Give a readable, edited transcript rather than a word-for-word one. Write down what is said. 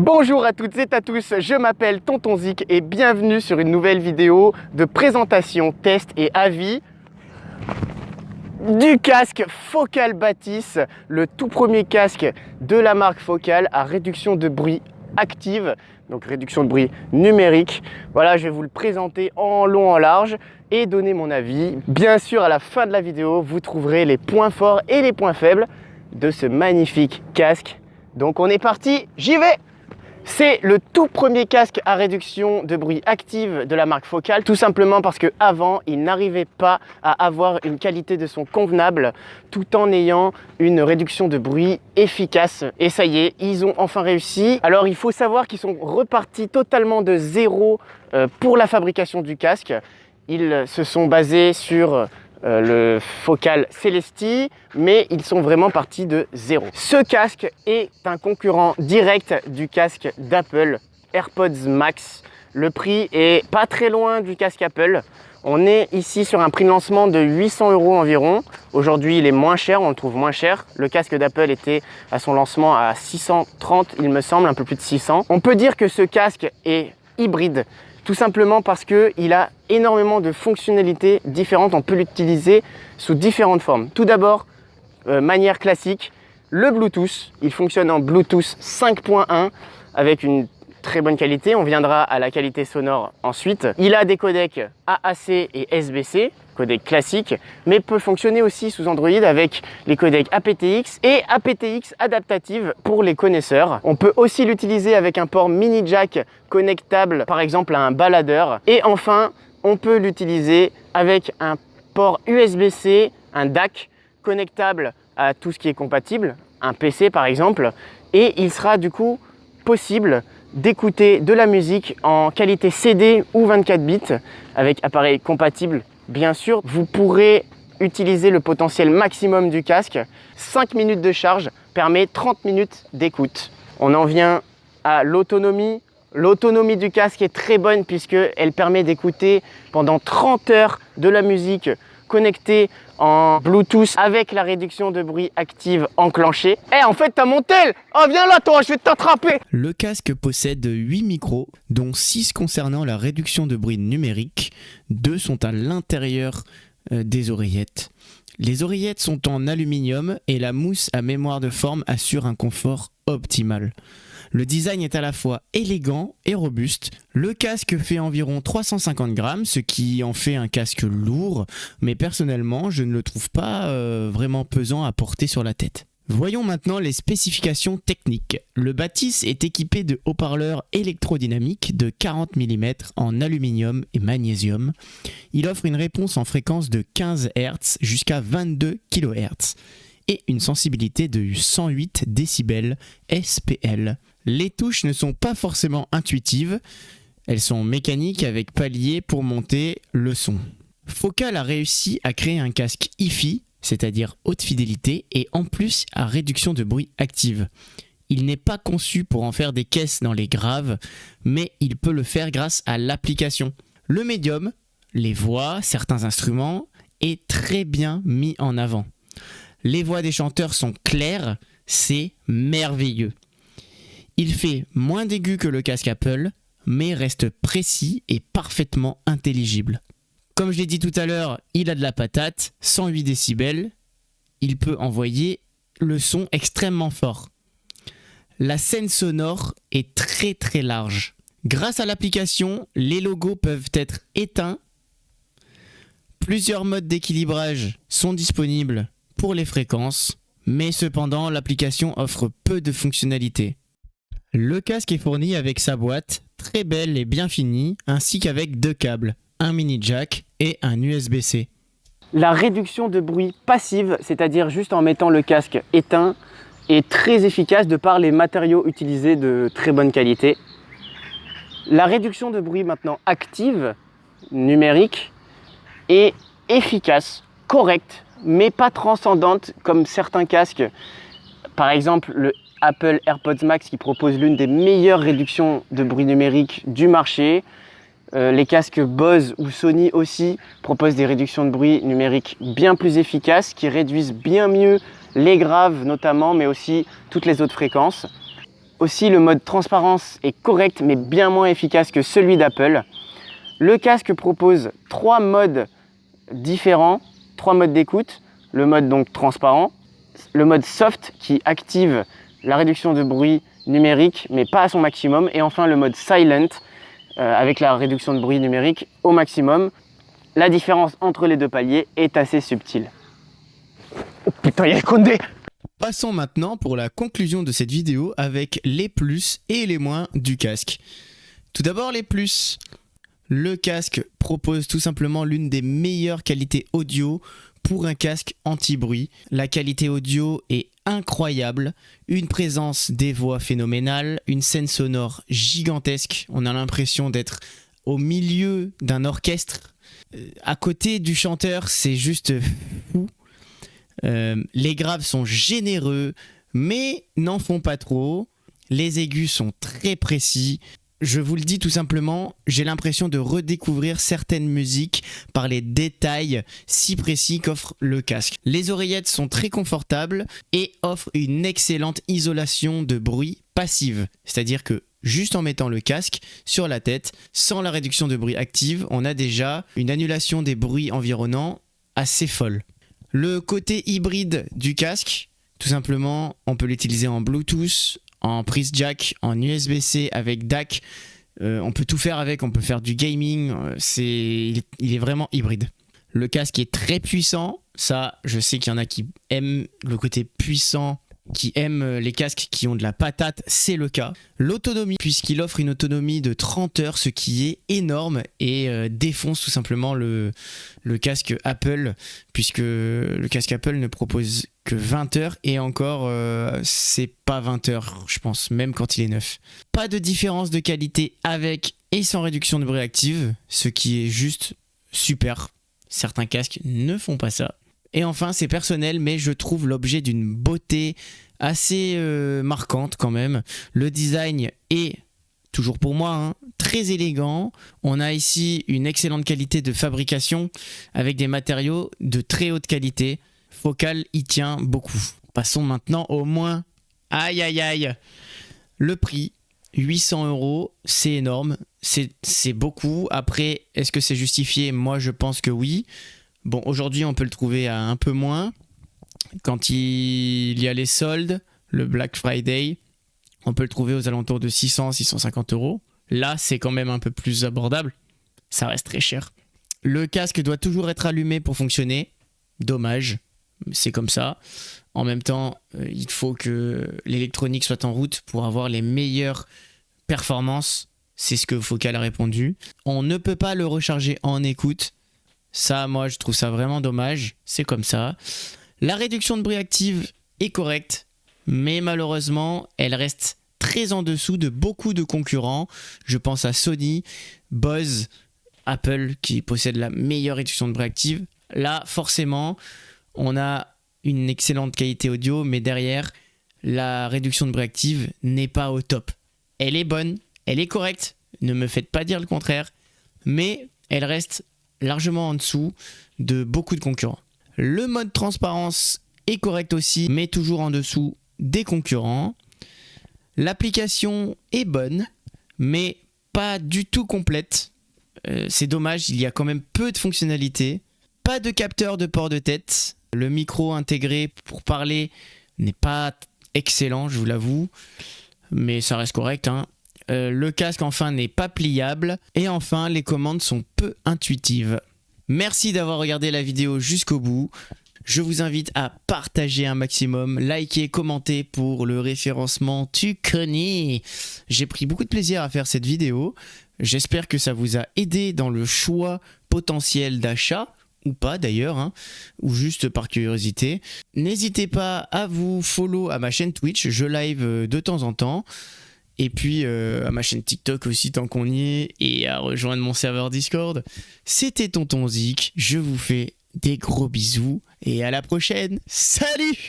Bonjour à toutes et à tous, je m'appelle Tonton Zik et bienvenue sur une nouvelle vidéo de présentation, test et avis du casque Focal Batis, le tout premier casque de la marque Focal à réduction de bruit active, donc réduction de bruit numérique. Voilà, je vais vous le présenter en long, en large et donner mon avis. Bien sûr, à la fin de la vidéo, vous trouverez les points forts et les points faibles de ce magnifique casque. Donc on est parti, j'y vais! C'est le tout premier casque à réduction de bruit active de la marque Focal, tout simplement parce qu'avant, il n'arrivait pas à avoir une qualité de son convenable tout en ayant une réduction de bruit efficace. Et ça y est, ils ont enfin réussi. Alors il faut savoir qu'ils sont repartis totalement de zéro pour la fabrication du casque. Ils se sont basés sur le Focal Celesti, mais ils sont vraiment partis de zéro. Ce casque est un concurrent direct du casque d'Apple AirPods Max. Le prix est pas très loin du casque Apple. On est ici sur un prix de lancement de 800 € environ. Aujourd'hui, il est moins cher, on le trouve moins cher. Le casque d'Apple était à son lancement à 630, il me semble, un peu plus de 600. On peut dire que ce casque est hybride. Tout simplement parce qu'il a énormément de fonctionnalités différentes. On peut l'utiliser sous différentes formes. Tout d'abord, manière classique, le Bluetooth. Il fonctionne en Bluetooth 5.1 avec une très bonne qualité. On viendra à la qualité sonore ensuite. Il a des codecs AAC et SBC, codec classique, mais peut fonctionner aussi sous Android avec les codecs aptX et aptX adaptative pour les connaisseurs. On peut aussi l'utiliser avec un port mini jack connectable, par exemple à un baladeur. Et enfin, on peut l'utiliser avec un port USB-C, un DAC connectable à tout ce qui est compatible, un PC par exemple. Et il sera du coup possible d'écouter de la musique en qualité CD ou 24 bits avec appareil compatible. Bien sûr, vous pourrez utiliser le potentiel maximum du casque. 5 minutes de charge permet 30 minutes d'écoute. On en vient à l'autonomie. L'autonomie du casque est très bonne puisqu'elle permet d'écouter pendant 30 heures de la musique connectée en Bluetooth avec la réduction de bruit active enclenchée. En fait, t'as mon tel! Oh, viens là, toi, je vais t'attraper! Le casque possède 8 micros, dont 6 concernant la réduction de bruit numérique. 2 sont à l'intérieur des oreillettes. Les oreillettes sont en aluminium et la mousse à mémoire de forme assure un confort optimal. Le design est à la fois élégant et robuste. Le casque fait environ 350 grammes, ce qui en fait un casque lourd, mais personnellement, je ne le trouve pas vraiment pesant à porter sur la tête. Voyons maintenant les spécifications techniques. Le Batis est équipé de haut-parleurs électrodynamiques de 40 mm en aluminium et magnésium. Il offre une réponse en fréquence de 15 Hz jusqu'à 22 kHz et une sensibilité de 108 décibels SPL. Les touches ne sont pas forcément intuitives, elles sont mécaniques avec paliers pour monter le son. Focal a réussi à créer un casque Hi-Fi, c'est-à-dire haute fidélité, et en plus à réduction de bruit active. Il n'est pas conçu pour en faire des caisses dans les graves, mais il peut le faire grâce à l'application. Le médium, les voix, certains instruments, est très bien mis en avant. Les voix des chanteurs sont claires, c'est merveilleux. Il fait moins d'aigus que le casque Apple, mais reste précis et parfaitement intelligible. Comme je l'ai dit tout à l'heure, il a de la patate, 108 décibels. Il peut envoyer le son extrêmement fort. La scène sonore est très très large. Grâce à l'application, les logos peuvent être éteints. Plusieurs modes d'équilibrage sont disponibles pour les fréquences, mais cependant l'application offre peu de fonctionnalités. Le casque est fourni avec sa boîte, très belle et bien finie, ainsi qu'avec 2 câbles, un mini jack et un USB-C. La réduction de bruit passive, c'est-à-dire juste en mettant le casque éteint, est très efficace de par les matériaux utilisés de très bonne qualité. La réduction de bruit maintenant active, numérique, est efficace, correcte, mais pas transcendante comme certains casques. Par exemple, le Apple AirPods Max qui propose l'une des meilleures réductions de bruit numérique du marché. Les casques Bose ou Sony aussi proposent des réductions de bruit numérique bien plus efficaces qui réduisent bien mieux les graves notamment, mais aussi toutes les autres fréquences. Aussi, le mode transparence est correct, mais bien moins efficace que celui d'Apple. Le casque propose 3 modes différents, 3 modes d'écoute. Le mode donc transparent, le mode soft qui active la réduction de bruit numérique, mais pas à son maximum. Et enfin, le mode silent, avec la réduction de bruit numérique au maximum. La différence entre les deux paliers est assez subtile. Oh putain, il y a Condé! Passons maintenant pour la conclusion de cette vidéo avec les plus et les moins du casque. Tout d'abord les plus. Le casque propose tout simplement l'une des meilleures qualités audio pour un casque anti-bruit. La qualité audio est incroyable, une présence des voix phénoménale, une scène sonore gigantesque. On a l'impression d'être au milieu d'un orchestre. À côté du chanteur, c'est juste fou. Les graves sont généreux, mais n'en font pas trop. Les aigus sont très précis. Je vous le dis tout simplement, j'ai l'impression de redécouvrir certaines musiques par les détails si précis qu'offre le casque. Les oreillettes sont très confortables et offrent une excellente isolation de bruit passive. C'est-à-dire que juste en mettant le casque sur la tête, sans la réduction de bruit active, on a déjà une annulation des bruits environnants assez folle. Le côté hybride du casque, tout simplement, on peut l'utiliser en Bluetooth, en prise jack, en USB-C avec DAC. On peut tout faire avec, on peut faire du gaming. Il est vraiment hybride. Le casque est très puissant. Ça, je sais qu'il y en a qui aiment le côté puissant, qui aiment les casques qui ont de la patate, c'est le cas. L'autonomie, puisqu'il offre une autonomie de 30 heures, ce qui est énorme et défonce tout simplement le casque Apple, puisque le casque Apple ne propose que 20 heures et encore c'est pas 20 heures je pense, même quand il est neuf. Pas de différence de qualité avec et sans réduction de bruit active, ce qui est juste super. Certains casques ne font pas ça. Et enfin, c'est personnel, mais je trouve l'objet d'une beauté assez marquante quand même. Le design est, toujours pour moi, très élégant. On a ici une excellente qualité de fabrication avec des matériaux de très haute qualité. Focal y tient beaucoup. Passons maintenant au moins. Aïe aïe aïe. Le prix, 800 €, c'est énorme. C'est beaucoup. Après, est-ce que c'est justifié? Moi, je pense que oui. Bon, aujourd'hui, on peut le trouver à un peu moins. Quand il y a les soldes, le Black Friday, on peut le trouver aux alentours de 600-650 €. Là, c'est quand même un peu plus abordable. Ça reste très cher. Le casque doit toujours être allumé pour fonctionner. Dommage, c'est comme ça. En même temps, il faut que l'électronique soit en route pour avoir les meilleures performances. C'est ce que Focal a répondu. On ne peut pas le recharger en écoute. Ça, moi, je trouve ça vraiment dommage. C'est comme ça. La réduction de bruit active est correcte, mais malheureusement, elle reste très en dessous de beaucoup de concurrents. Je pense à Sony, Bose, Apple, qui possèdent la meilleure réduction de bruit active. Là, forcément, on a une excellente qualité audio, mais derrière, la réduction de bruit active n'est pas au top. Elle est bonne, elle est correcte, ne me faites pas dire le contraire, mais elle reste largement en dessous de beaucoup de concurrents. Le mode transparence est correct aussi, mais toujours en dessous des concurrents. L'application est bonne, mais pas du tout complète. C'est dommage, il y a quand même peu de fonctionnalités. Pas de capteur de port de tête. Le micro intégré pour parler n'est pas excellent, je vous l'avoue, mais ça reste correct, Le casque enfin n'est pas pliable et enfin les commandes sont peu intuitives. Merci d'avoir regardé la vidéo jusqu'au bout. Je vous invite à partager un maximum, liker, commenter pour le référencement, tu connais. J'ai pris beaucoup de plaisir à faire cette vidéo. J'espère que ça vous a aidé dans le choix potentiel d'achat, ou pas d'ailleurs, ou juste par curiosité. N'hésitez pas à vous follow à ma chaîne Twitch, je live de temps en temps. Et puis à ma chaîne TikTok aussi tant qu'on y est, et à rejoindre mon serveur Discord. C'était Tonton Zik, je vous fais des gros bisous et à la prochaine. Salut!